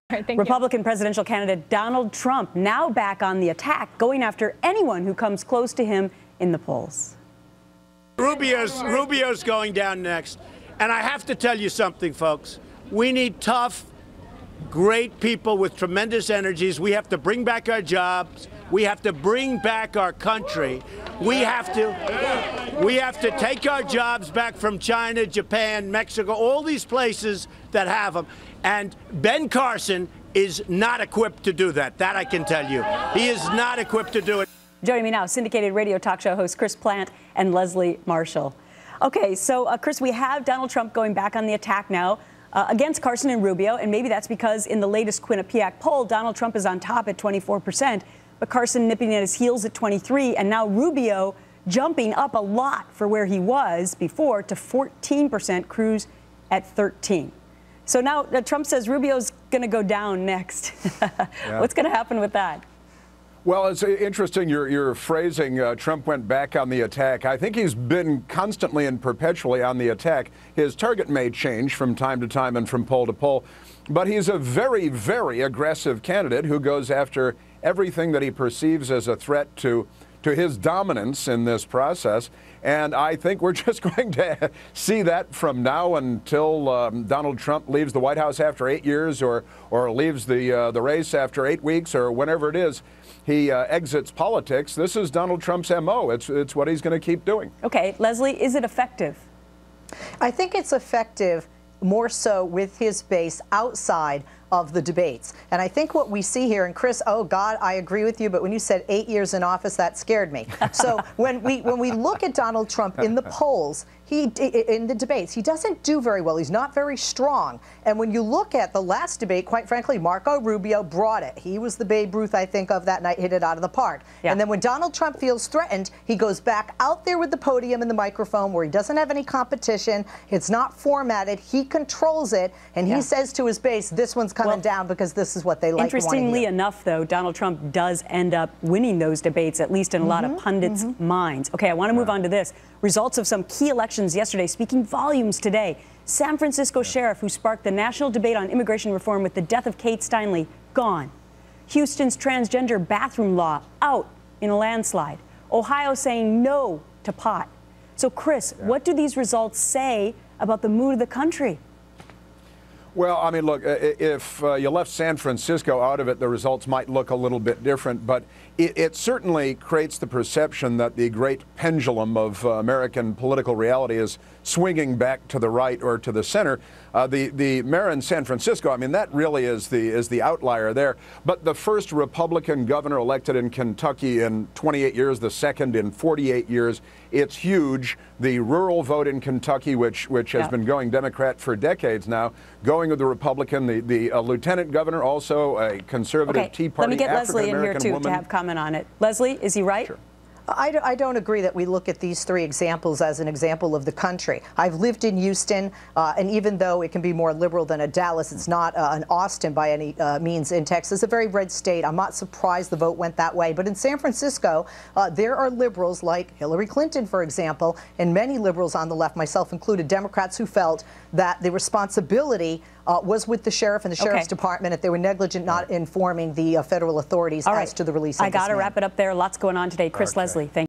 Republican presidential candidate Donald Trump now back on the attack, going after anyone who comes close to him in the polls. Rubio's going down next. And I have to tell you something, folks. We need tough, great people with tremendous energies. We have to bring back our jobs. We have to bring back our country. We have to take our jobs back from China, Japan, Mexico, all these places that have them. And Ben Carson is not equipped to do that. That I can tell you. He is not equipped to do it. Joining me now, syndicated radio talk show host Chris Plante and Leslie Marshall. Okay, so Chris, we have Donald Trump going back on the attack now against Carson and Rubio, and maybe that's because in the latest Quinnipiac poll, Donald Trump is on top at 24%, but Carson nipping at his heels at 23%, and now Rubio jumping up a lot for where he was before to 14%, Cruz at 13%. So now Trump says Rubio's going to go down next. Yeah. What's going to happen with that? Well, it's interesting your phrasing. Trump went back on the attack. I think he's been constantly and perpetually on the attack. His target may change from time to time and from poll to poll, but he's a very, very aggressive candidate who goes after everything that he perceives as a threat to his dominance in this process. And I think we're just going to see that from now until Donald Trump leaves the White House after 8 years or leaves the race after 8 weeks or whenever it is he exits politics. This is Donald Trump's MO. It's what he's going to keep doing. Okay, Leslie, is it effective? I think it's effective more so with his base outside of the debates. And I think what we see here, and Chris, oh God, I agree with you, but when you said 8 years in office, that scared me. So when we look at Donald Trump in the polls, in the debates, he doesn't do very well. He's not very strong. And when you look at the last debate, quite frankly, Marco Rubio brought it. He was the Babe Ruth, I think, of that night, hit it out of the park. Yeah. And then when Donald Trump feels threatened, he goes back out there with the podium and the microphone where he doesn't have any competition. It's not formatted. He controls it. And he says to his base, this one's coming down because this is what they like. Interestingly enough, though, Donald Trump does end up winning those debates, at least in a lot of pundits' minds. Okay, I want to move on to this. Results of some key elections yesterday speaking volumes today. San Francisco sheriff who sparked the national debate on immigration reform with the death of Kate Steinle, gone. Houston's transgender bathroom law, out in a landslide. Ohio saying no to pot. So, Chris, what do these results say about the mood of the country? Well, I mean, look, if you left San Francisco out of it, the results might look a little bit different, but it certainly creates the perception that the great pendulum of American political reality is swinging back to the right or to the center. The mayor in San Francisco, I mean, that really is the outlier there. But the first Republican governor elected in Kentucky in 28 years, the second in 48 years, it's huge. The rural vote in Kentucky, which has been going Democrat for decades now, going with the Republican. The lieutenant governor, also a conservative Tea Party Let me get African Leslie in here, too, to have comment on it. Leslie, is he right? Sure. I don't agree that we look at these three examples as an example of the country. I've lived in Houston, and even though it can be more liberal than a Dallas, it's not an Austin by any means in Texas. A very red state. I'm not surprised the vote went that way. But in San Francisco, there are liberals like Hillary Clinton, for example, and many liberals on the left, myself included, Democrats who felt that the responsibility was with the sheriff and the sheriff's department if they were negligent not informing the federal authorities as to the release of this man. I got to wrap it up there. Lots going on today. Chris, Leslie, thank you.